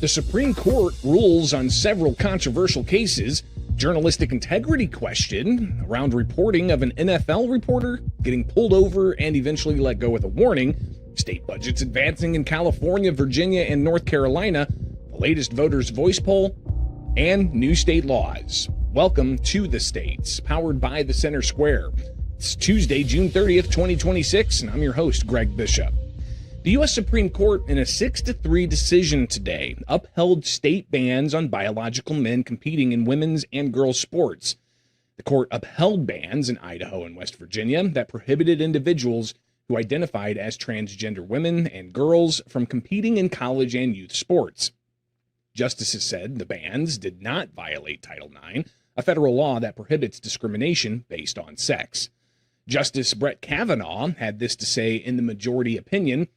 The Supreme Court rules on several controversial cases. Journalistic integrity question around reporting of an NFL reporter getting pulled over and eventually let go with a warning. State budgets advancing in California, Virginia, and North Carolina. The latest voters' voice poll and new state laws. Welcome to The States, powered by the Center Square. It's Tuesday, June 30th, 2026, and I'm your host, Greg Bishop. The U.S. Supreme Court, in a 6-3 decision today, upheld state bans on biological men competing in women's and girls' sports. The court upheld bans in Idaho and West Virginia that prohibited individuals who identified as transgender women and girls from competing in college and youth sports. Justices said the bans did not violate Title IX, a federal law that prohibits discrimination based on sex. Justice Brett Kavanaugh had this to say in the majority opinion.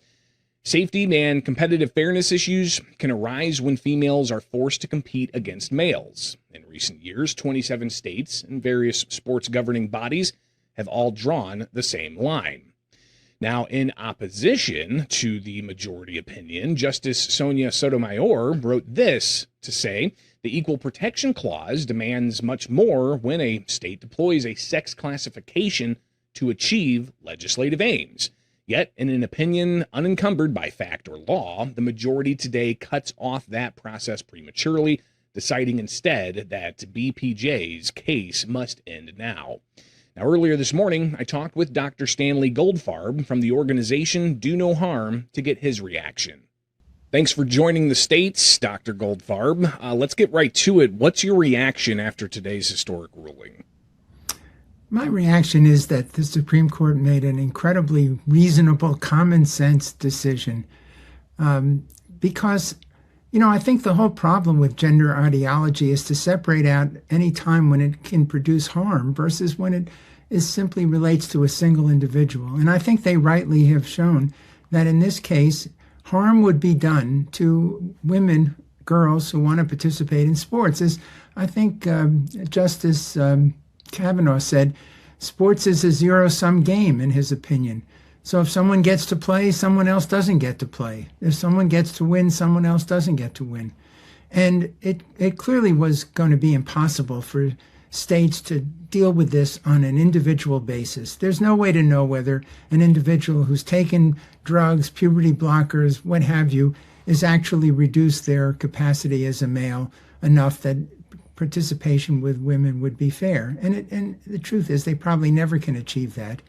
Safety and competitive fairness issues can arise when females are forced to compete against males. In recent years, 27 states and various sports governing bodies have all drawn the same line. Now, in opposition to the majority opinion, Justice Sonia Sotomayor wrote this to say, the Equal Protection Clause demands much more when a state deploys a sex classification to achieve legislative aims. Yet, in an opinion unencumbered by fact or law, the majority today cuts off that process prematurely, deciding instead that BPJ's case must end now. Now, earlier this morning, I talked with Dr. Stanley Goldfarb from the organization Do No Harm to get his reaction. Thanks for joining The States, Dr. Goldfarb. Let's get right to it. What's your reaction after today's historic ruling? My reaction is that the Supreme Court made an incredibly reasonable, common sense decision because, I think the whole problem with gender ideology is to separate out any time when it can produce harm versus when it simply relates to a single individual. And I think they rightly have shown that in this case, harm would be done to women, girls who want to participate in sports. As I think Justice Kavanaugh said, sports is a zero-sum game, in his opinion. So if someone gets to play, someone else doesn't get to play. If someone gets to win, someone else doesn't get to win. And it clearly was going to be impossible for states to deal with this on an individual basis. There's no way to know whether an individual who's taken drugs, puberty blockers, what have you, is actually reduced their capacity as a male enough that participation with women would be fair. And the truth is they probably never can achieve that.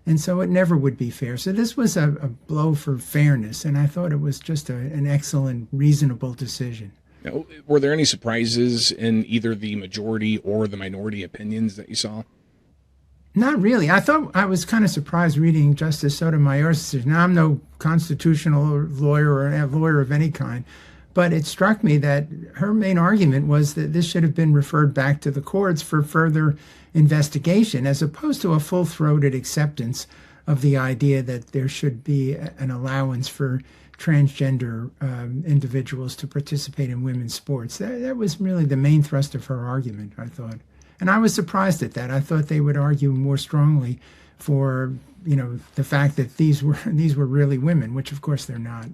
And so it never would be fair. So this was a blow for fairness. And I thought it was just an excellent, reasonable decision. Now, were there any surprises in either the majority or the minority opinions that you saw? Not really. I thought I was kind of surprised reading Justice Sotomayor's decision. Now, I'm no constitutional lawyer or a lawyer of any kind. But it struck me that her main argument was that this should have been referred back to the courts for further investigation, as opposed to a full-throated acceptance of the idea that there should be an allowance for transgender individuals to participate in women's sports. That was really the main thrust of her argument, I thought. And I was surprised at that. I thought they would argue more strongly for, the fact that these were really women, which of course they're not.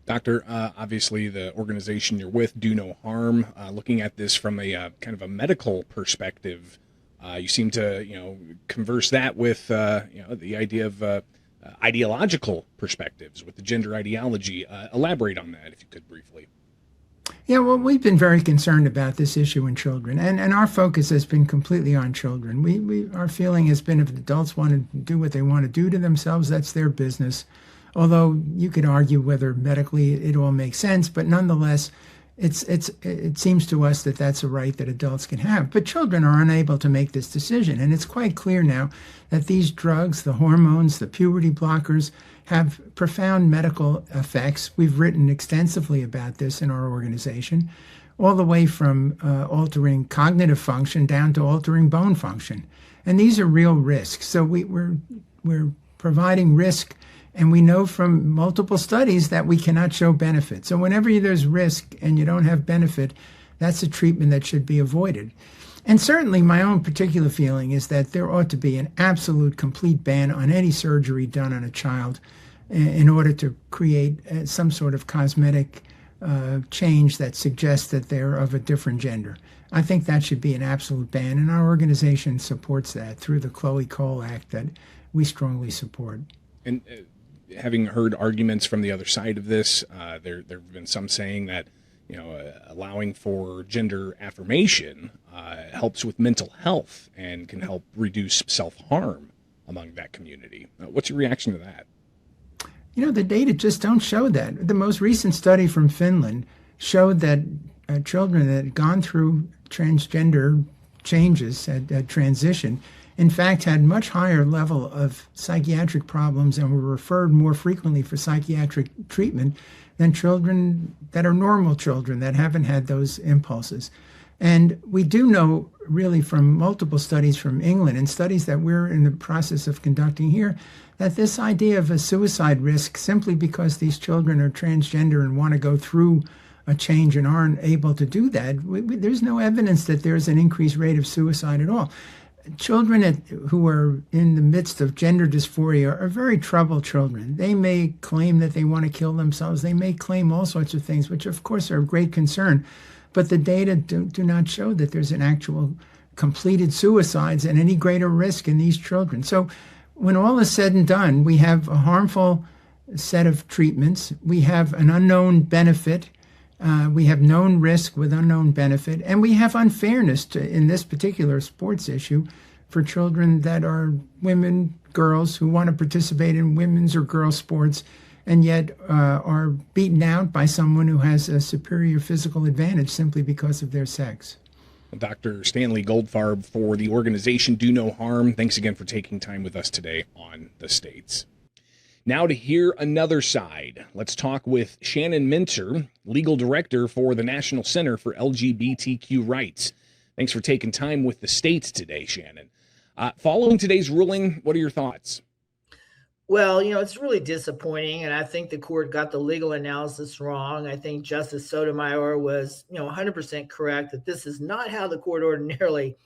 Doctor, obviously the organization you're with, Do No Harm, looking at this from a kind of a medical perspective, you seem to, converse that with, the idea of ideological perspectives with the gender ideology. Elaborate on that, if you could briefly. Yeah, well, we've been very concerned about this issue in children, and our focus has been completely on children. Our feeling has been if adults want to do what they want to do to themselves, that's their business. Although you could argue whether medically it all makes sense, but nonetheless, it seems to us that that's a right that adults can have. But children are unable to make this decision. And it's quite clear now that these drugs, the hormones, the puberty blockers, have profound medical effects. We've written extensively about this in our organization, all the way from altering cognitive function down to altering bone function. And these are real risks. So we're providing risk. And we know from multiple studies that we cannot show benefit. So whenever there's risk and you don't have benefit, that's a treatment that should be avoided. And certainly my own particular feeling is that there ought to be an absolute complete ban on any surgery done on a child in order to create some sort of cosmetic change that suggests that they're of a different gender. I think that should be an absolute ban, and our organization supports that through the Chloe Cole Act that we strongly support. And having heard arguments from the other side of this, there have been some saying that allowing for gender affirmation helps with mental health and can help reduce self-harm among that community. What's your reaction to that? The data just don't show that. The most recent study from Finland showed that children that had gone through transgender changes at transition, in fact, had much higher level of psychiatric problems and were referred more frequently for psychiatric treatment than children that are normal children that haven't had those impulses. And we do know really from multiple studies from England and studies that we're in the process of conducting here, that this idea of a suicide risk simply because these children are transgender and want to go through a change and aren't able to do that, there's no evidence that there's an increased rate of suicide at all. Children who are in the midst of gender dysphoria are very troubled children. They may claim that they want to kill themselves. They may claim all sorts of things, which of course are of great concern. But the data do not show that there's an actual completed suicides and any greater risk in these children. So when all is said and done, we have a harmful set of treatments. We have an unknown benefit. We have known risk with unknown benefit. And we have unfairness in this particular sports issue for children that are women, girls who want to participate in women's or girls' sports and yet are beaten out by someone who has a superior physical advantage simply because of their sex. Dr. Stanley Goldfarb for the organization Do No Harm, thanks again for taking time with us today on The States. Now to hear another side, let's talk with Shannon Minter, legal director for the National Center for LGBTQ Rights. Thanks for taking time with The States today, Shannon. Following today's ruling, what are your thoughts? Well, it's really disappointing, and I think the court got the legal analysis wrong. I think Justice Sotomayor was, 100% correct that this is not how the court ordinarily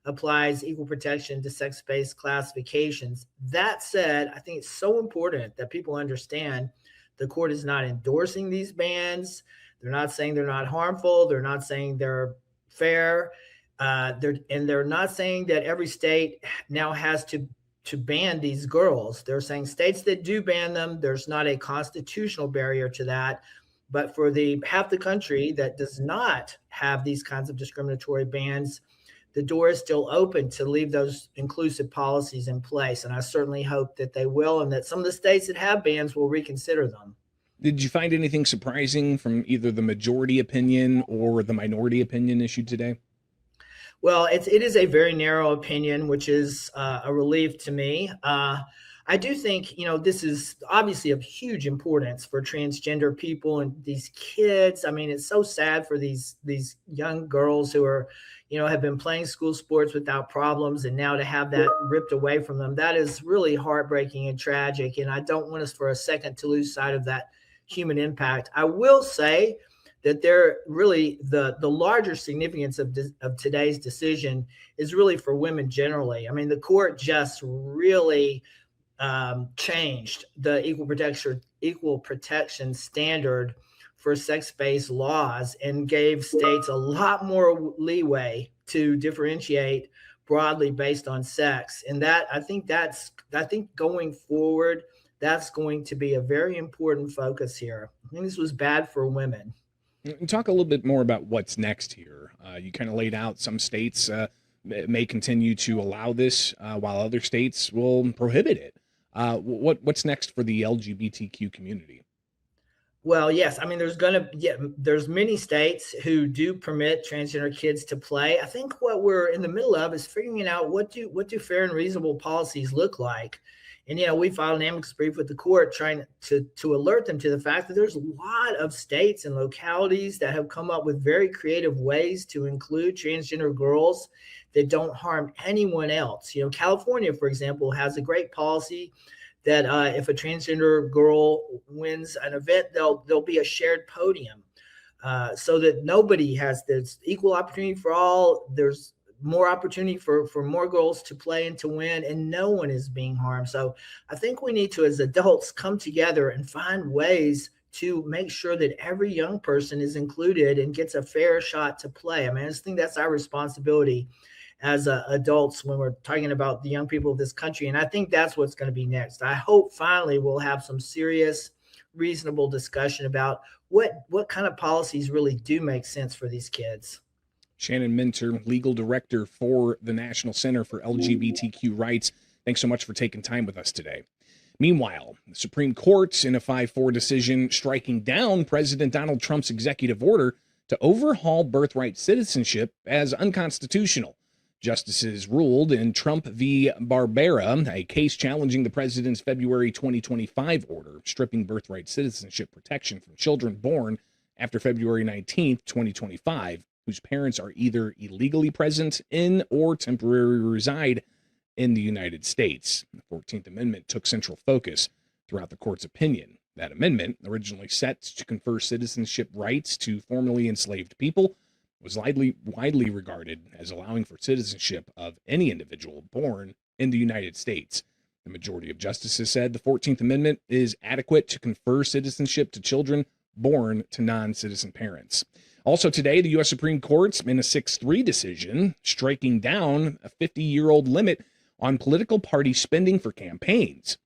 applies equal protection to sex-based classifications. That said, I think it's so important that people understand the court is not endorsing these bans. They're not saying they're not harmful. They're not saying they're fair. They're not saying that every state now has to ban these girls. They're saying states that do ban them, there's not a constitutional barrier to that. But for the half the country that does not have these kinds of discriminatory bans, the door is still open to leave those inclusive policies in place. And I certainly hope that they will, and that some of the states that have bans will reconsider them. Did you find anything surprising from either the majority opinion or the minority opinion issued today? Well, it is a very narrow opinion, which is a relief to me. I do think, this is obviously of huge importance for transgender people and these kids. I mean, it's so sad for these young girls who are, have been playing school sports without problems, and now to have that ripped away from them, that is really heartbreaking and tragic. And I don't want us for a second to lose sight of that human impact. I will say that they're really the larger significance of today's decision is really for women generally. I mean, the court just really changed the equal protection standard for sex-based laws and gave states a lot more leeway to differentiate broadly based on sex. And that I think going forward, that's going to be a very important focus here. I think this was bad for women. Talk a little bit more about what's next here. You kind of laid out some states may continue to allow this while other states will prohibit it. What's next for the LGBTQ community? Well, yes. I mean, there's many states who do permit transgender kids to play. I think what we're in the middle of is figuring out what do fair and reasonable policies look like. And, we filed an amicus brief with the court trying to alert them to the fact that there's a lot of states and localities that have come up with very creative ways to include transgender girls that don't harm anyone else. California, for example, has a great policy that if a transgender girl wins an event, there'll be a shared podium so that nobody has this equal opportunity for all. There's more opportunity for more girls to play and to win, and no one is being harmed. So I think we need to, as adults, come together and find ways to make sure that every young person is included and gets a fair shot to play. I mean, I just think that's our responsibility as adults when we're talking about the young people of this country. And I think that's what's going to be next. I hope finally we'll have some serious, reasonable discussion about what kind of policies really do make sense for these kids. Shannon Minter, legal director for the National Center for LGBTQ Rights. Thanks so much for taking time with us today. Meanwhile, the Supreme Court, in a 5-4 decision, striking down President Donald Trump's executive order to overhaul birthright citizenship as unconstitutional. Justices ruled in Trump v. Barbera, a case challenging the president's February 2025 order, stripping birthright citizenship protection from children born after February 19, 2025, whose parents are either illegally present in or temporarily reside in the United States. The 14th Amendment took central focus throughout the court's opinion. That amendment, originally set to confer citizenship rights to formerly enslaved people, was widely regarded as allowing for citizenship of any individual born in the United States. The majority of justices said the 14th Amendment is adequate to confer citizenship to children born to non-citizen parents. Also today, the U.S. Supreme Court, in a 6-3 decision, striking down a 50-year-old limit on political party spending for campaigns,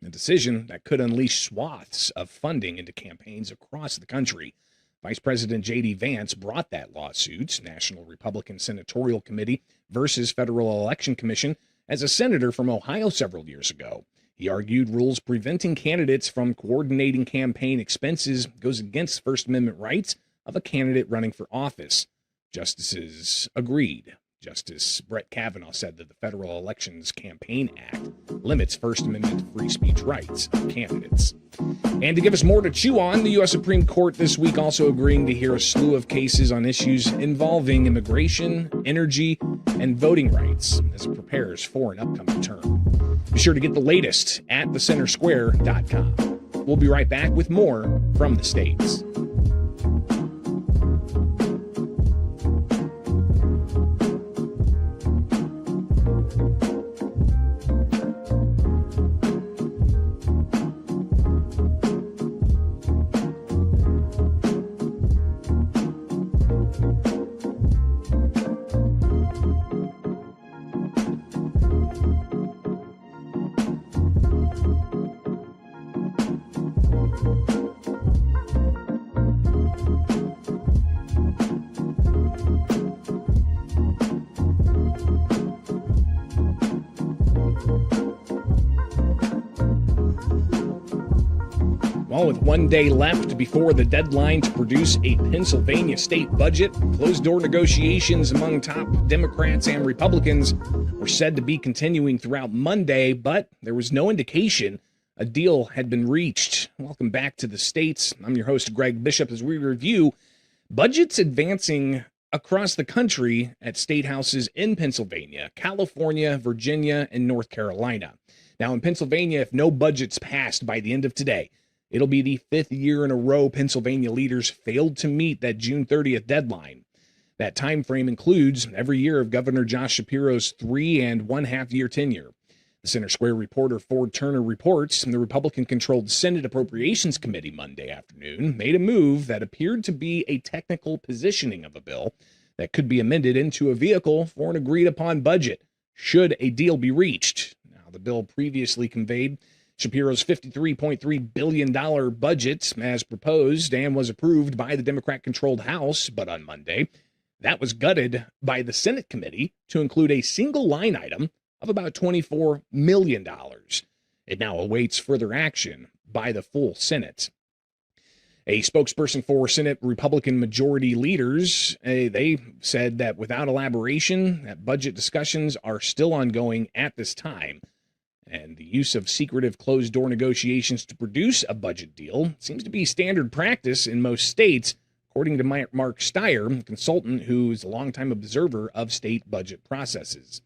a decision that could unleash swaths of funding into campaigns across the country. Vice President J.D. Vance brought that lawsuit, National Republican Senatorial Committee versus Federal Election Commission, as a senator from Ohio several years ago. He argued rules preventing candidates from coordinating campaign expenses goes against First Amendment rights of a candidate running for office. Justices agreed. Justice Brett Kavanaugh said that the Federal Elections Campaign Act limits First Amendment free speech rights of candidates. And to give us more to chew on, the U.S. Supreme Court this week also agreeing to hear a slew of cases on issues involving immigration, energy, and voting rights as it prepares for an upcoming term. Be sure to get the latest at thecentersquare.com. We'll be right back with more from the States. Well, with 1 day left before the deadline to produce a Pennsylvania state budget, closed-door negotiations among top Democrats and Republicans were said to be continuing throughout Monday, but there was no indication a deal had been reached. Welcome back to the States. I'm your host, Greg Bishop, as we review budgets advancing across the country at state houses in Pennsylvania, California, Virginia, and North Carolina. Now, in Pennsylvania, if no budget's passed by the end of today, it'll be the 5th year in a row Pennsylvania leaders failed to meet that June 30th deadline. That time frame includes every year of Governor Josh Shapiro's 3.5-year tenure. The Center Square reporter Ford Turner reports the Republican-controlled Senate Appropriations Committee Monday afternoon made a move that appeared to be a technical positioning of a bill that could be amended into a vehicle for an agreed-upon budget, should a deal be reached. Now, the bill previously conveyed Shapiro's $53.3 billion budget as proposed and was approved by the Democrat-controlled House, but on Monday, that was gutted by the Senate committee to include a single line item of about $24 million. It now awaits further action by the full Senate. A spokesperson for Senate Republican majority leaders, they said that without elaboration, that budget discussions are still ongoing at this time. And the use of secretive closed-door negotiations to produce a budget deal seems to be standard practice in most states, according to Mark Steyer, a consultant who is a longtime observer of state budget processes.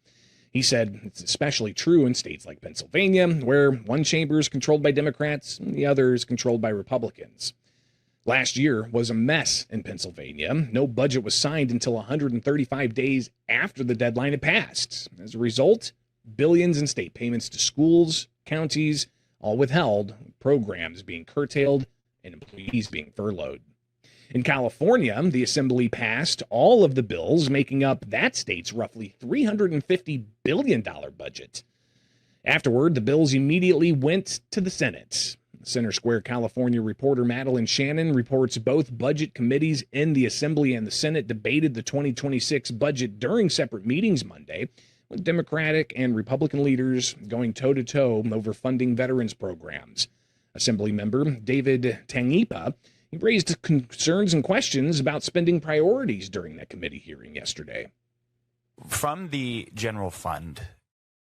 He said it's especially true in states like Pennsylvania, where one chamber is controlled by Democrats and the other is controlled by Republicans. Last year was a mess in Pennsylvania. No budget was signed until 135 days after the deadline had passed. As a result, billions in state payments to schools, counties, all withheld, programs being curtailed and employees being furloughed. In California, the Assembly passed all of the bills making up that state's roughly $350 billion budget. Afterward, the bills immediately went to the Senate. Center Square California reporter Madeline Shannon reports both budget committees in the Assembly and the Senate debated the 2026 budget during separate meetings Monday, with Democratic and Republican leaders going toe-to-toe over funding veterans programs. Assembly member David Tangipa, he raised concerns and questions about spending priorities during that committee hearing yesterday. From the general fund,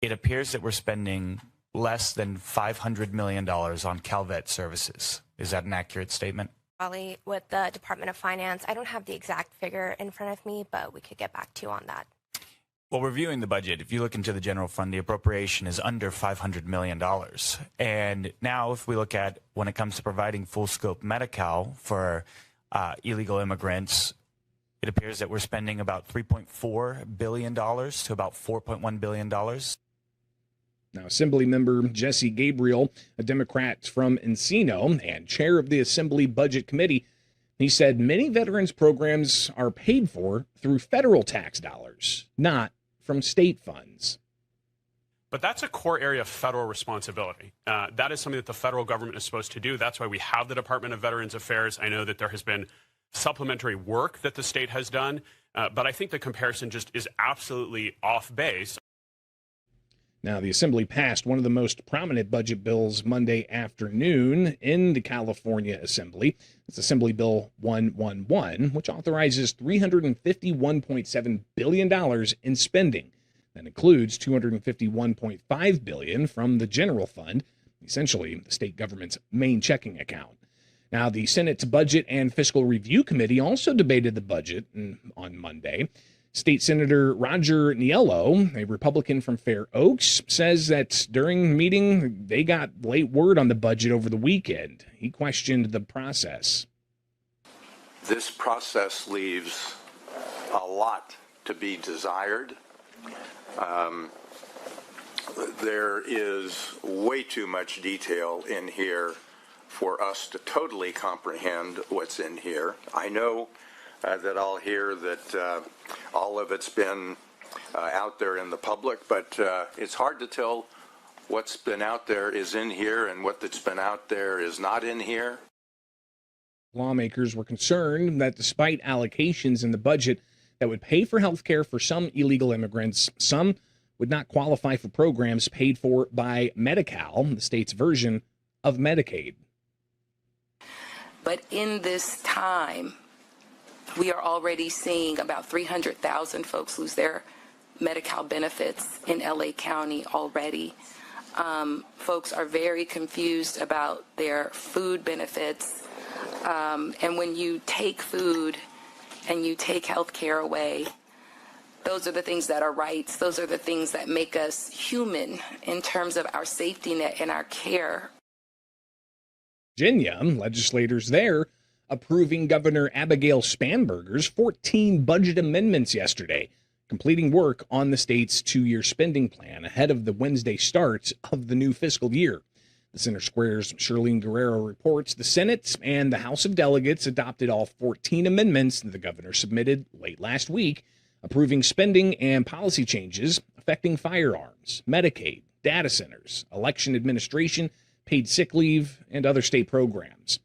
it appears that we're spending less than $500 million on CalVet services. Is that an accurate statement? Probably with the Department of Finance. I don't have the exact figure in front of me, but we could get back to you on that. Well, reviewing the budget, if you look into the general fund, the appropriation is under $500 million. And now if we look at when it comes to providing full scope Medi-Cal for illegal immigrants, it appears that we're spending about $3.4 billion to about $4.1 billion. Now, Assembly member Jesse Gabriel, a Democrat from Encino and chair of the Assembly Budget Committee, he said many veterans programs are paid for through federal tax dollars, not from state funds. But that's a core area of federal responsibility. That is something that the federal government is supposed to do. That's why we have the Department of Veterans Affairs. I know that there has been supplementary work that the state has done, but I think the comparison just is absolutely off base. Now, the Assembly passed one of the most prominent budget bills Monday afternoon in the California Assembly. It's Assembly Bill 111, which authorizes $351.7 billion in spending. That includes $251.5 billion from the general fund, essentially the state government's main checking account. Now, the Senate's Budget and Fiscal Review Committee also debated the budget on Monday. State Senator Roger Niello, a Republican from Fair Oaks, says that during the meeting, they got late word on the budget over the weekend. He questioned the process. This process leaves a lot to be desired. There is way too much detail in here for us to totally comprehend what's in here. I know that I'll hear that all of it's been out there in the public, but it's hard to tell what's been out there is in here and what that's been out there is not in here. Lawmakers were concerned that despite allocations in the budget that would pay for health care for some illegal immigrants, some would not qualify for programs paid for by Medi-Cal, the state's version of Medicaid. But in this time, we are already seeing about 300,000 folks lose their Medi-Cal benefits in LA County already. Folks are very confused about their food benefits. And when you take food and you take health care away, those are the things that are rights. Those are the things that make us human in terms of our safety net and our care. Virginia, legislators there approving Governor Abigail Spanberger's 14 budget amendments yesterday, completing work on the state's 2-year spending plan ahead of the Wednesday start of the new fiscal year. The Center Square's Charlene Guerrero reports the Senate and the House of Delegates adopted all 14 amendments that the governor submitted late last week, approving spending and policy changes affecting firearms, Medicaid, data centers, election administration, paid sick leave, and other state programs.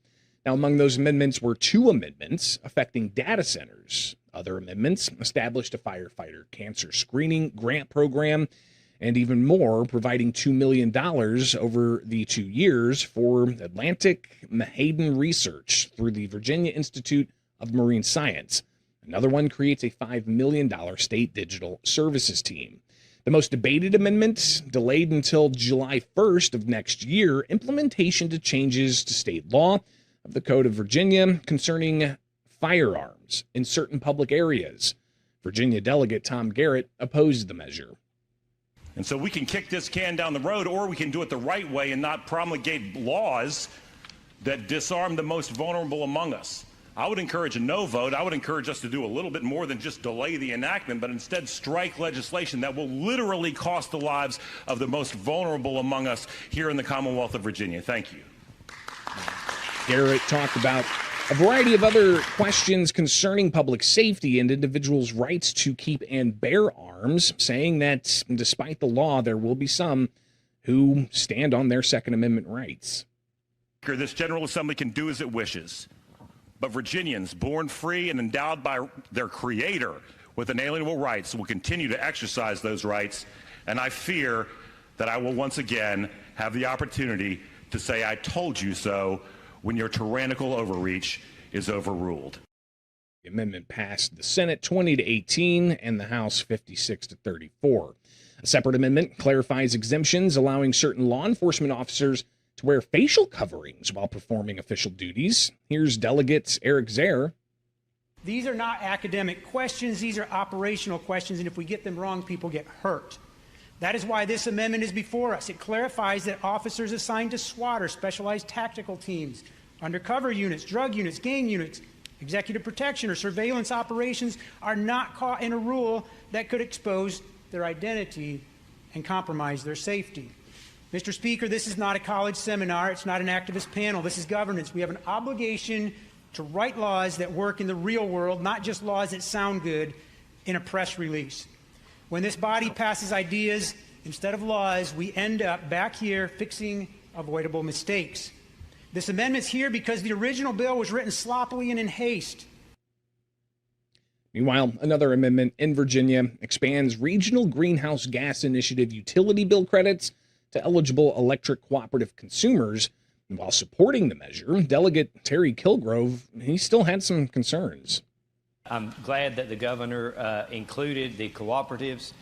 Now, among those amendments were 2 amendments affecting data centers. Other amendments established a firefighter cancer screening grant program, and even more, providing $2 million over the 2 years for Atlantic Menhaden research through the Virginia Institute of Marine Science. Another one creates a $5 million state digital services team. The most debated amendment, delayed until July 1st of next year, implementation to changes to state law of the Code of Virginia concerning firearms in certain public areas. Virginia Delegate Tom Garrett opposed the measure. And so we can kick this can down the road, or we can do it the right way and not promulgate laws that disarm the most vulnerable among us. I would encourage a no vote. I would encourage us to do a little bit more than just delay the enactment, but instead strike legislation that will literally cost the lives of the most vulnerable among us here in the Commonwealth of Virginia. Thank you. Garrett talked about a variety of other questions concerning public safety and individuals' rights to keep and bear arms, saying that despite the law, there will be some who stand on their Second Amendment rights. This General Assembly can do as it wishes, but Virginians born free and endowed by their Creator with inalienable rights will continue to exercise those rights, and I fear that I will once again have the opportunity to say I told you so when your tyrannical overreach is overruled. The amendment passed the Senate 20-18 and the House 56-34. A separate amendment clarifies exemptions allowing certain law enforcement officers to wear facial coverings while performing official duties. Here's Delegate Eric Zare. These are not academic questions. These are operational questions, and if we get them wrong, people get hurt. That is why this amendment is before us. It clarifies that officers assigned to SWAT or specialized tactical teams, undercover units, drug units, gang units, executive protection, or surveillance operations are not caught in a rule that could expose their identity and compromise their safety. Mr. Speaker, this is not a college seminar. It's not an activist panel. This is governance. We have an obligation to write laws that work in the real world, not just laws that sound good in a press release. When this body passes ideas instead of laws, we end up back here fixing avoidable mistakes. This amendment's here because the original bill was written sloppily and in haste. Meanwhile, another amendment in Virginia expands Regional Greenhouse Gas Initiative utility bill credits to eligible electric cooperative consumers. And while supporting the measure, Delegate Terry Kilgrove, he still had some concerns. I'm glad that the governor included the cooperatives.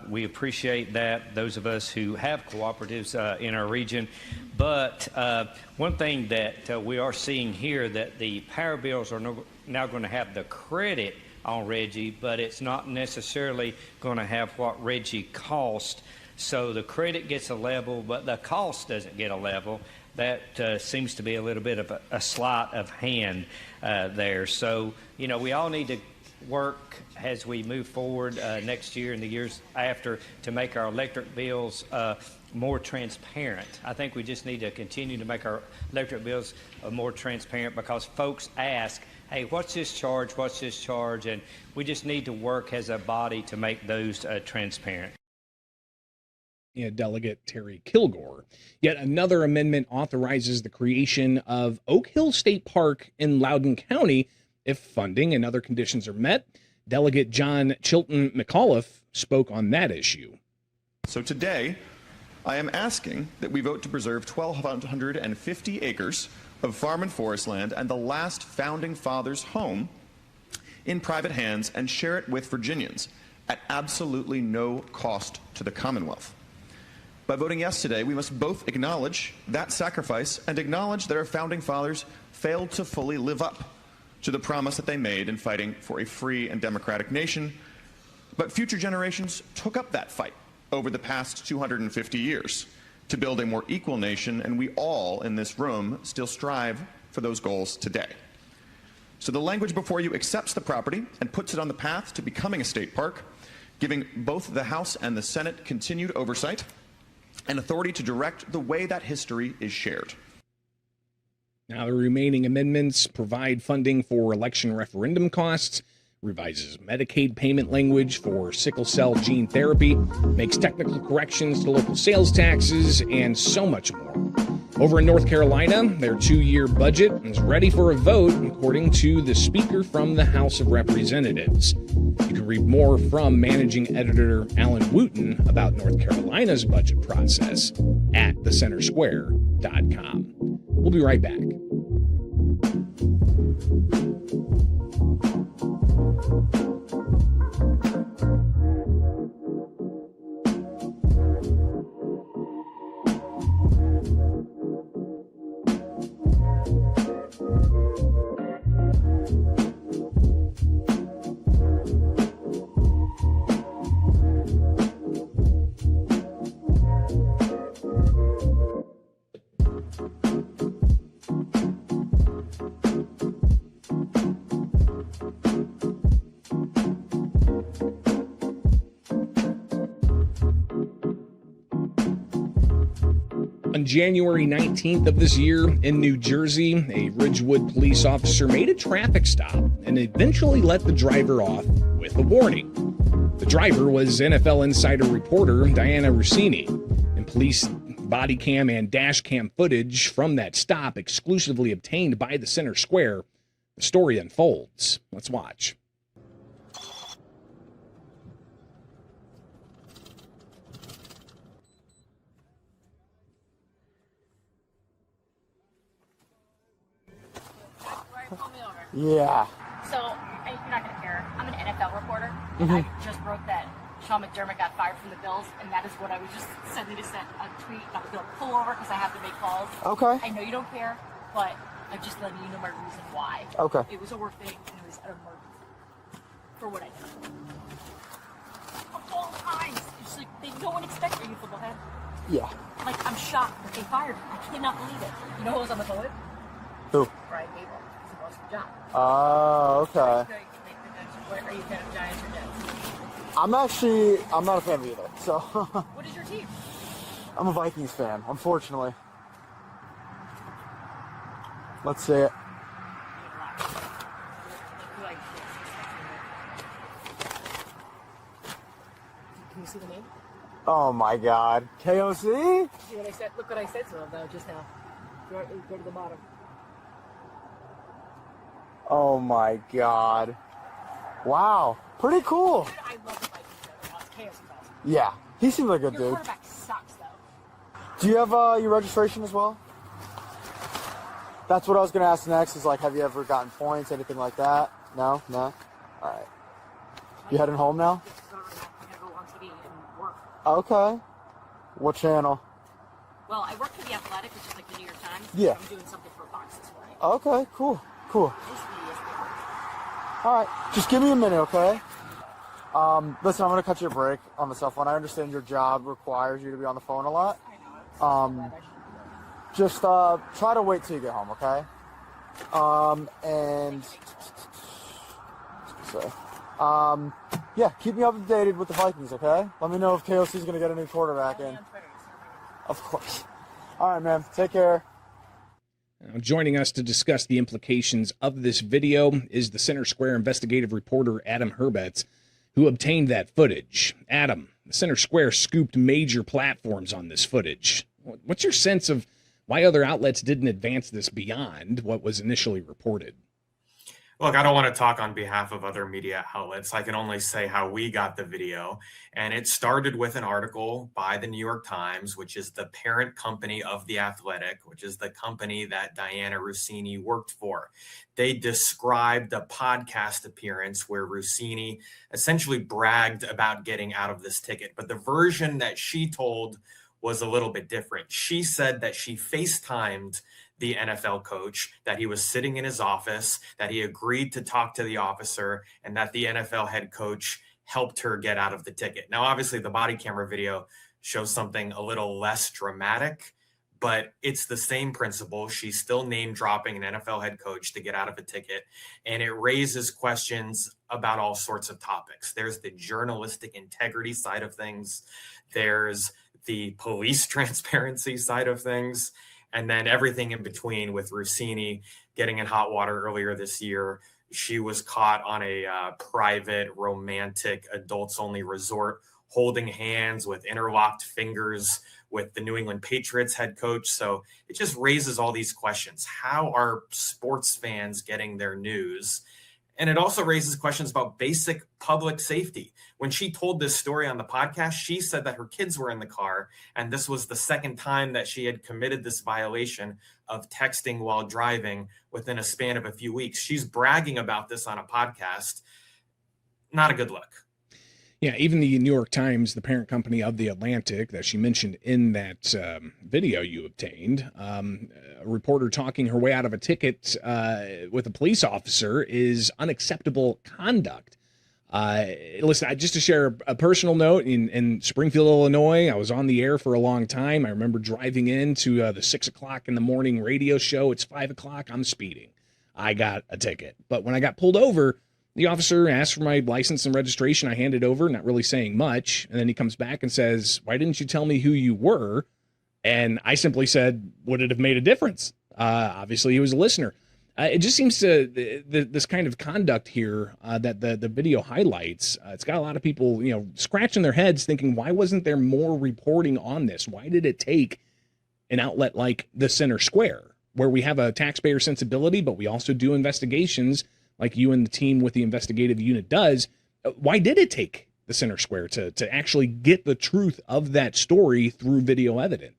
We appreciate that, those of us who have cooperatives in our region. But one thing that we are seeing here, that the power bills are now going to have the credit on RGGI, but it's not necessarily going to have what RGGI cost. So the credit gets a level, but the cost doesn't get a level. That seems to be a little bit of a sleight of hand there. So, you know, we all need to work as we move forward next year and the years after to make our electric bills more transparent. I think we just need to continue to make our electric bills more transparent, because folks ask, hey, what's this charge? What's this charge? And we just need to work as a body to make those transparent. Delegate Terry Kilgore. Yet another amendment authorizes the creation of Oak Hill State Park in Loudoun County if funding and other conditions are met. Delegate John Chilton McAuliffe spoke on that issue. So today, I am asking that we vote to preserve 1,250 acres of farm and forest land and the last founding father's home in private hands and share it with Virginians at absolutely no cost to the Commonwealth. By voting yes today, we must both acknowledge that sacrifice and acknowledge that our founding fathers failed to fully live up to the promise that they made in fighting for a free and democratic nation. But future generations took up that fight over the past 250 years to build a more equal nation, and we all in this room still strive for those goals today. So the language before you accepts the property and puts it on the path to becoming a state park, giving both the House and the Senate continued oversight and authority to direct the way that history is shared. Now, the remaining amendments provide funding for election referendum costs, revises Medicaid payment language for sickle cell gene therapy, makes technical corrections to local sales taxes, and so much more. Over in North Carolina, their 2-year budget is ready for a vote, according to the Speaker from the House of Representatives. You can read more from managing editor Alan Wooten about North Carolina's budget process at thecentersquare.com. We'll be right back. On January 19th of this year in New Jersey, a Ridgewood police officer made a traffic stop and eventually let the driver off with a warning. The driver was NFL Insider reporter Diana Russini, and police body cam and dash cam footage from that stop exclusively obtained by the Center Square. The story unfolds. Let's watch. Yeah. So, you're not going to care. I'm an NFL reporter, and I just wrote that Sean McDermott got fired from the Bills, and that is what I was just sending to send a tweet. I'm going to pull over because I have to make calls. Okay. I know you don't care, but I'm just letting you know my reason why. Okay. It was a work thing, and it was an emergency for what I did. Of all times, it's like no one expected you, footballhead. Yeah. Like, I'm shocked that they fired me. I cannot believe it. You know who was on the bullet? Who? Brian Mabel. He's the boss of the job. Oh, okay. Are you a fan of Giants or Jets? I'm not a fan of either. So. What is your team? I'm a Vikings fan, unfortunately. Let's see it. Can you see the name? Oh my God. KOC? See what I said? Look what I said to him though just now. Go to the bottom. Oh my God. Wow. Pretty cool. I love the Vikings though. Chaos is awesome. Yeah. He seems like a good Your dude. quarterback sucks though. Do you have your registration as well? That's what I was going to ask next is like, have you ever gotten points, anything like that? No? No? All right. You heading home now? Okay. What channel? Well, I work for The Athletic, which is like the New York Times. Yeah. I'm doing something for Fox this morning. Okay, cool. Cool. All right. Just give me a minute, okay? Listen, I'm going to cut you a break on the cell phone. I understand your job requires you to be on the phone a lot. Just try to wait till you get home, okay? Yeah, keep me updated with the Vikings, okay? Let me know if KOC is going to get a new quarterback in. Of course. All right, man. Take care. Now, joining us to discuss the implications of this video is the Center Square investigative reporter Adam Herbets, who obtained that footage. Adam, the Center Square scooped major platforms on this footage. What's your sense of why other outlets didn't advance this beyond what was initially reported? Look, I don't want to talk on behalf of other media outlets. I can only say how we got the video. And it started with an article by the New York Times, which is the parent company of The Athletic, which is the company that Diana Russini worked for. They described a podcast appearance where Russini essentially bragged about getting out of this ticket. But the version that she told was a little bit different. She said that she FaceTimed the NFL coach, that he was sitting in his office, that he agreed to talk to the officer, and that the NFL head coach helped her get out of the ticket. Now, obviously, the body camera video shows something a little less dramatic, but it's the same principle. She's still name dropping an NFL head coach to get out of a ticket, and it raises questions about all sorts of topics. There's the journalistic integrity side of things. There's the police transparency side of things. And then everything in between with Russini getting in hot water earlier this year. She was caught on a private, romantic, adults-only resort, holding hands with interlocked fingers with the New England Patriots head coach. So it just raises all these questions. How are sports fans getting their news? And it also raises questions about basic public safety. When she told this story on the podcast, she said that her kids were in the car, and this was the second time that she had committed this violation of texting while driving within a span of a few weeks. She's bragging about this on a podcast. Not a good look. Yeah, even the New York Times, the parent company of The Atlantic that she mentioned in that video you obtained, a reporter talking her way out of a ticket with a police officer is unacceptable conduct. Listen, just to share a personal note, in Springfield, Illinois, I was on the air for a long time. I remember driving into the 6 o'clock in the morning radio show. It's 5 o'clock. I'm speeding. I got a ticket. But when I got pulled over, the officer asked for my license and registration. I handed over, not really saying much. And then he comes back and says, "Why didn't you tell me who you were?" And I simply said, would it have made a difference? Obviously, he was a listener. It just seems to this kind of conduct here that the video highlights. It's got a lot of people, scratching their heads, thinking, why wasn't there more reporting on this? Why did it take an outlet like the Center Square, where we have a taxpayer sensibility, but we also do investigations like you and the team with the investigative unit does? Why did it take the Center Square to actually get the truth of that story through video evidence?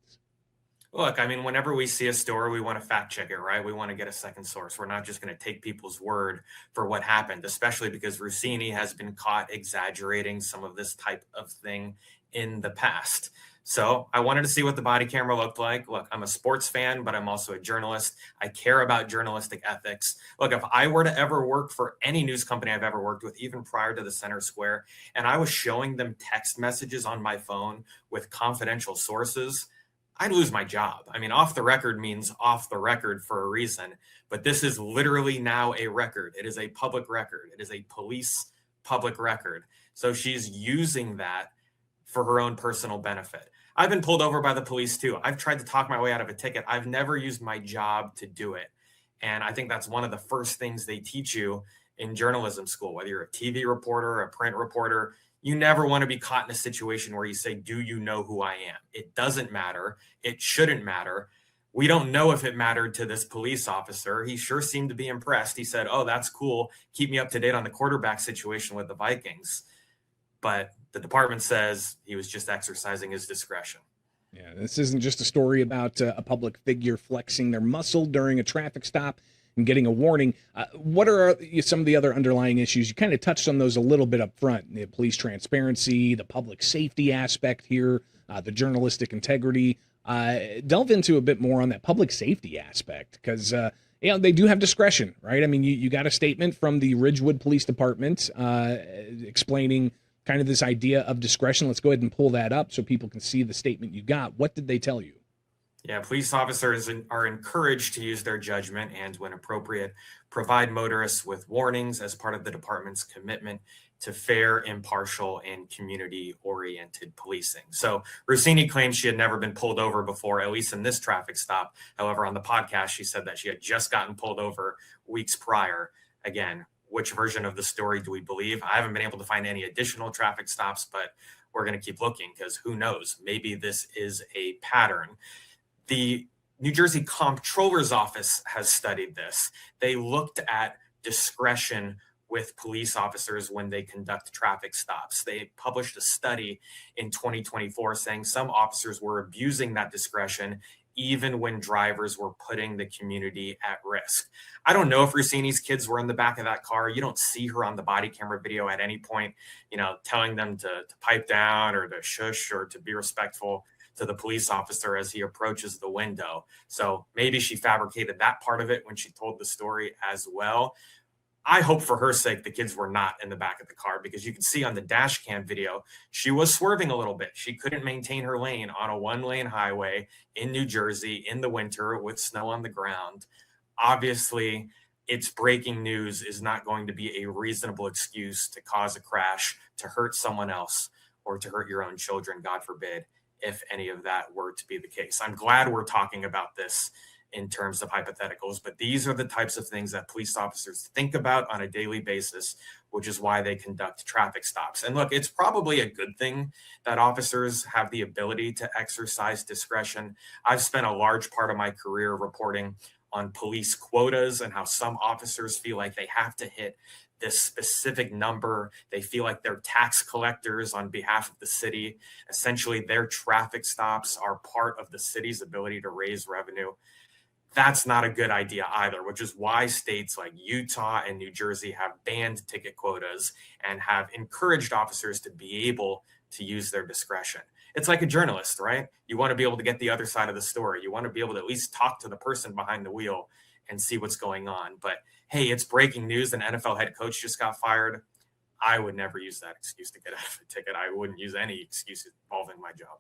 Look, I mean, whenever we see a story, we want to fact check it, right? We want to get a second source. We're not just going to take people's word for what happened, especially because Russini has been caught exaggerating some of this type of thing in the past. So I wanted to see what the body camera looked like. Look, I'm a sports fan, but I'm also a journalist. I care about journalistic ethics. Look, if I were to ever work for any news company I've ever worked with, even prior to the Center Square, and I was showing them text messages on my phone with confidential sources, I'd lose my job. I mean, off the record means off the record for a reason, but this is literally now a record. It is a public record. It is a police public record. So she's using that for her own personal benefit. I've been pulled over by the police too. I've tried to talk my way out of a ticket. I've never used my job to do it. And I think that's one of the first things they teach you in journalism school, whether you're a TV reporter, a print reporter. You never want to be caught in a situation where you say, do you know who I am? It doesn't matter. It shouldn't matter. We don't know if it mattered to this police officer. He sure seemed to be impressed. He said, oh, that's cool. Keep me up to date on the quarterback situation with the Vikings. But the department says he was just exercising his discretion. Yeah, this isn't just a story about a public figure flexing their muscle during a traffic stop and getting a warning. What are some of the other underlying issues? You kind of touched on those a little bit up front. The police transparency, the public safety aspect here, the journalistic integrity. Delve into a bit more on that public safety aspect, because they do have discretion, right? I mean, you got a statement from the Ridgewood Police Department explaining kind of this idea of discretion. Let's go ahead and pull that up so people can see the statement you got. What did they tell you? Yeah, police officers are encouraged to use their judgment and, when appropriate, provide motorists with warnings as part of the department's commitment to fair, impartial, and community-oriented policing. So Russini claims she had never been pulled over before, at least in this traffic stop. However, on the podcast, she said that she had just gotten pulled over weeks prior. Again, which version of the story do we believe? I haven't been able to find any additional traffic stops, but we're going to keep looking because who knows? Maybe this is a pattern. The New Jersey Comptroller's Office has studied this. They looked at discretion with police officers when they conduct traffic stops. They published a study in 2024 saying some officers were abusing that discretion even when drivers were putting the community at risk. I don't know if Russini's kids were in the back of that car. You don't see her on the body camera video at any point, telling them to pipe down or to shush or to be respectful to the police officer as he approaches the window. So maybe she fabricated that part of it when she told the story as well. I hope for her sake the kids were not in the back of the car, because you can see on the dash cam video, she was swerving a little bit. She couldn't maintain her lane on a one-lane highway in New Jersey in the winter with snow on the ground. Obviously, it's breaking news is not going to be a reasonable excuse to cause a crash, to hurt someone else, or to hurt your own children, God forbid, if any of that were to be the case. I'm glad we're talking about this in terms of hypotheticals, but these are the types of things that police officers think about on a daily basis, which is why they conduct traffic stops. And look, it's probably a good thing that officers have the ability to exercise discretion. I've spent a large part of my career reporting on police quotas and how some officers feel like they have to hit this specific number. They feel like they're tax collectors on behalf of the city. Essentially, their traffic stops are part of the city's ability to raise revenue. That's not a good idea either, which is why states like Utah and New Jersey have banned ticket quotas and have encouraged officers to be able to use their discretion. It's like a journalist, right? You want to be able to get the other side of the story. You want to be able to at least talk to the person behind the wheel and see what's going on. But hey, it's breaking news. An NFL head coach just got fired. I would never use that excuse to get out of a ticket. I wouldn't use any excuse involving my job.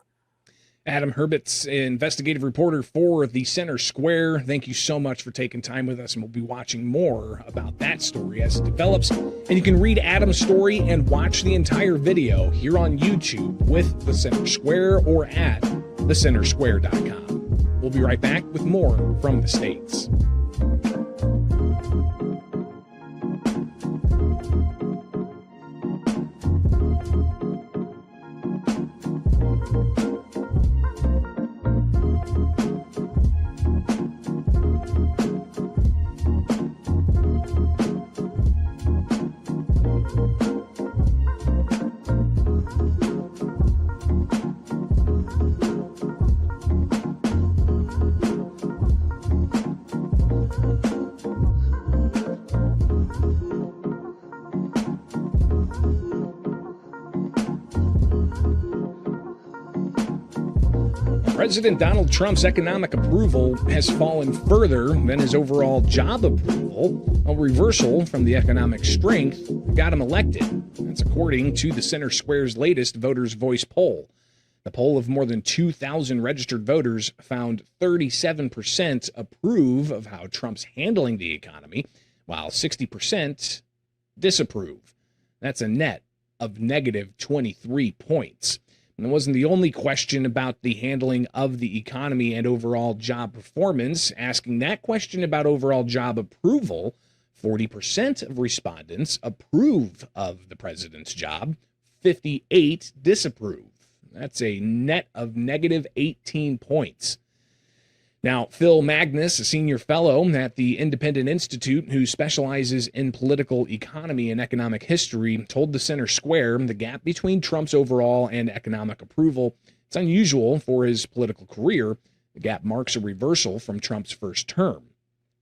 Adam Herbit's investigative reporter for the Center Square. Thank you so much for taking time with us, and we'll be watching more about that story as it develops. And you can read Adam's story and watch the entire video here on YouTube with the Center Square or at thecentersquare.com. We'll be right back with more from the States. President Donald Trump's economic approval has fallen further than his overall job approval, a reversal from the economic strength that got him elected. That's according to the Center Square's latest Voters' Voice poll. The poll of more than 2,000 registered voters found 37% approve of how Trump's handling the economy, while 60% disapprove. That's a net of negative 23 points. And it wasn't the only question about the handling of the economy and overall job performance. Asking that question about overall job approval, 40% of respondents approve of the president's job, 58 disapprove. That's a net of negative 18 points. Now, Phil Magnus, a senior fellow at the Independent Institute who specializes in political economy and economic history, told the Center Square the gap between Trump's overall and economic approval, it's unusual for his political career. The gap marks a reversal from Trump's first term,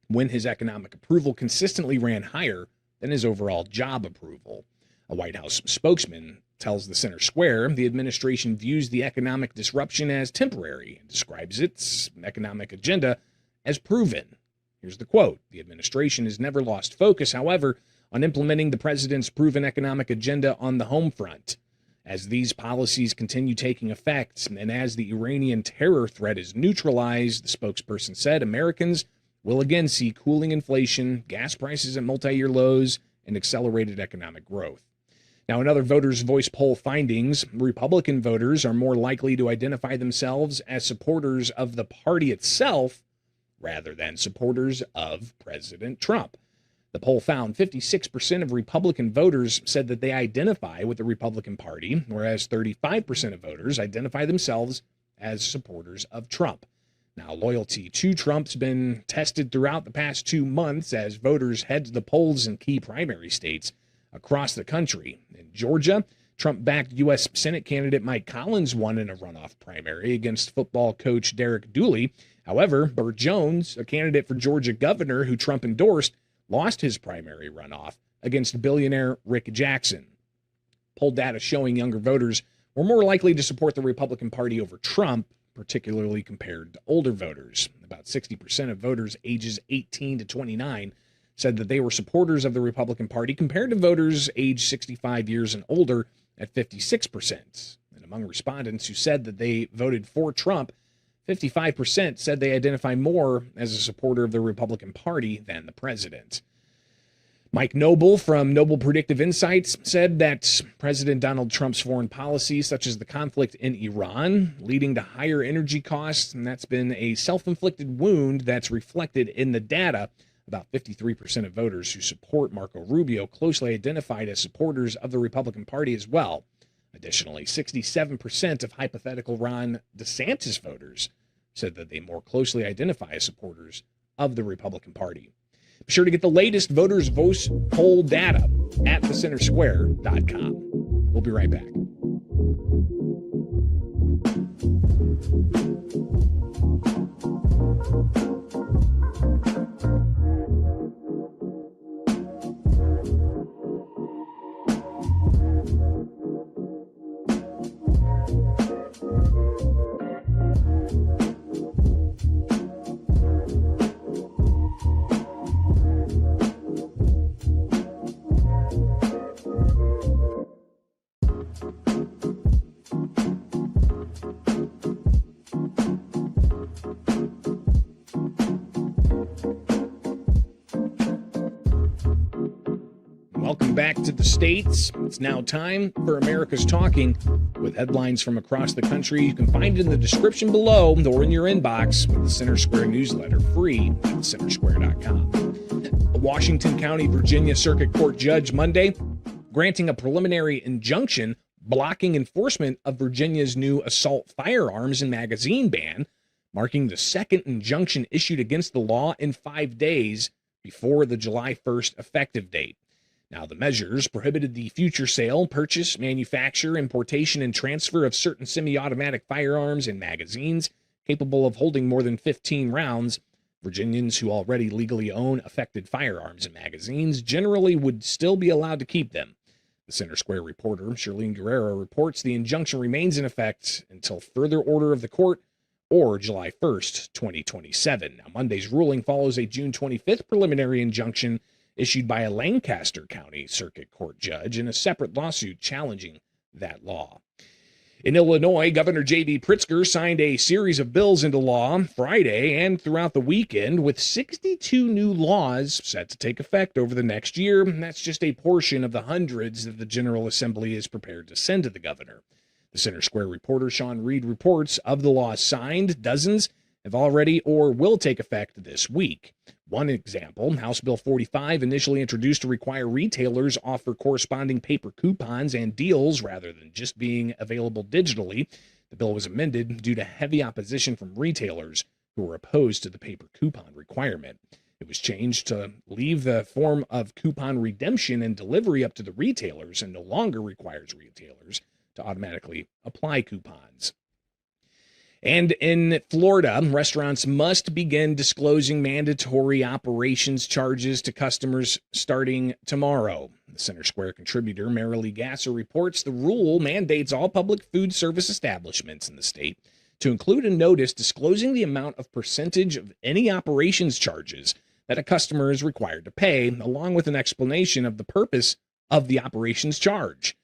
when his economic approval consistently ran higher than his overall job approval. A White House spokesman tells the Center Square the administration views the economic disruption as temporary and describes its economic agenda as proven. Here's the quote. The administration has never lost focus, however, on implementing the president's proven economic agenda on the home front. As these policies continue taking effect and as the Iranian terror threat is neutralized, the spokesperson said, Americans will again see cooling inflation, gas prices at multi-year lows, and accelerated economic growth. Now, in other Voters' Voice poll findings, Republican voters are more likely to identify themselves as supporters of the party itself rather than supporters of President Trump. The poll found 56% of Republican voters said that they identify with the Republican Party, whereas 35% of voters identify themselves as supporters of Trump. Now, loyalty to Trump's been tested throughout the past 2 months as voters head to the polls in key primary states across the country. In Georgia, Trump-backed U.S. Senate candidate Mike Collins won in a runoff primary against football coach Derek Dooley. However, Burr Jones, a candidate for Georgia governor who Trump endorsed, lost his primary runoff against billionaire Rick Jackson. Poll data showing younger voters were more likely to support the Republican Party over Trump, particularly compared to older voters. About 60% of voters ages 18 to 29 said that they were supporters of the Republican Party, compared to voters age 65 years and older at 56%. And among respondents who said that they voted for Trump, 55% said they identify more as a supporter of the Republican Party than the president. Mike Noble from Noble Predictive Insights said that President Donald Trump's foreign policies, such as the conflict in Iran, leading to higher energy costs, and that's been a self-inflicted wound that's reflected in the data. About 53% of voters who support Marco Rubio closely identified as supporters of the Republican Party as well. Additionally, 67% of hypothetical Ron DeSantis voters said that they more closely identify as supporters of the Republican Party. Be sure to get the latest Voters' Voice poll data at thecentersquare.com. We'll be right back. Welcome back to the States. It's now time for America's Talking, with headlines from across the country. You can find it in the description below or in your inbox with the Center Square newsletter, free at centersquare.com. A Washington County, Virginia Circuit Court judge Monday granting a preliminary injunction blocking enforcement of Virginia's new assault firearms and magazine ban, marking the second injunction issued against the law in 5 days before the July 1st effective date. Now, the measures prohibited the future sale, purchase, manufacture, importation, and transfer of certain semi-automatic firearms and magazines capable of holding more than 15 rounds. Virginians who already legally own affected firearms and magazines generally would still be allowed to keep them. The Center Square reporter, Charlene Guerrero, reports the injunction remains in effect until further order of the court or July 1st, 2027. Now, Monday's ruling follows a June 25th preliminary injunction issued by a Lancaster County Circuit Court judge in a separate lawsuit challenging that law. In Illinois, Governor J.B. Pritzker signed a series of bills into law Friday and throughout the weekend, with 62 new laws set to take effect over the next year. And that's just a portion of the hundreds that the General Assembly is prepared to send to the governor. The Center Square reporter Sean Reed reports of the laws signed, dozens have already or will take effect this week. One example, House Bill 45, initially introduced to require retailers offer corresponding paper coupons and deals rather than just being available digitally. The bill was amended due to heavy opposition from retailers who were opposed to the paper coupon requirement. It was changed to leave the form of coupon redemption and delivery up to the retailers and no longer requires retailers to automatically apply coupons. And in Florida, restaurants must begin disclosing mandatory operations charges to customers starting tomorrow. The Center Square contributor Marilee Gasser reports the rule mandates all public food service establishments in the state to include a notice disclosing the amount of percentage of any operations charges that a customer is required to pay, along with an explanation of the purpose of the operations charge.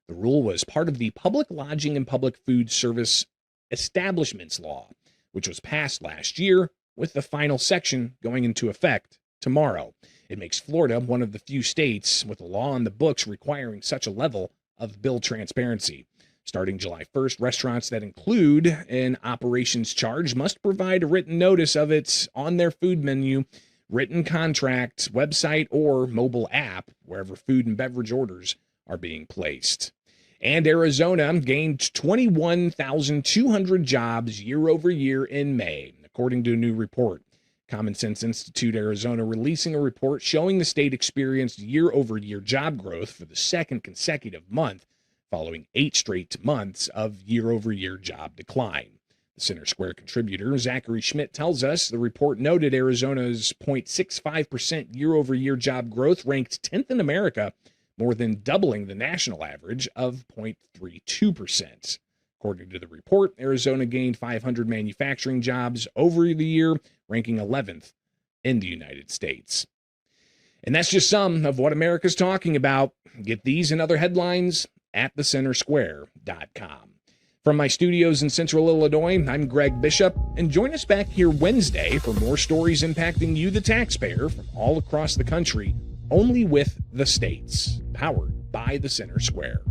The rule was part of the Public Lodging and Public Food Service Establishments Law, which was passed last year, with the final section going into effect tomorrow. It makes Florida one of the few states with a law on the books requiring such a level of bill transparency. Starting July 1st, restaurants that include an operations charge must provide a written notice of it on their food menu, written contract, website, or mobile app, wherever food and beverage orders are being placed. And Arizona gained 21,200 jobs year over year in May, according to a new report. Common Sense Institute Arizona releasing a report showing the state experienced year-over-year job growth for the second consecutive month, following 8 straight months of year-over-year job decline. The Center Square contributor Zachary Schmidt tells us the report noted Arizona's 0.65% year-over-year job growth ranked 10th in America, more than doubling the national average of 0.32%. According to the report, Arizona gained 500 manufacturing jobs over the year, ranking 11th in the United States. And that's just some of what America's talking about. Get these and other headlines at thecentersquare.com. From my studios in Central Illinois, I'm Greg Bishop, and join us back here Wednesday for more stories impacting you, the taxpayer, from all across the country, only with the states, powered by the Center Square.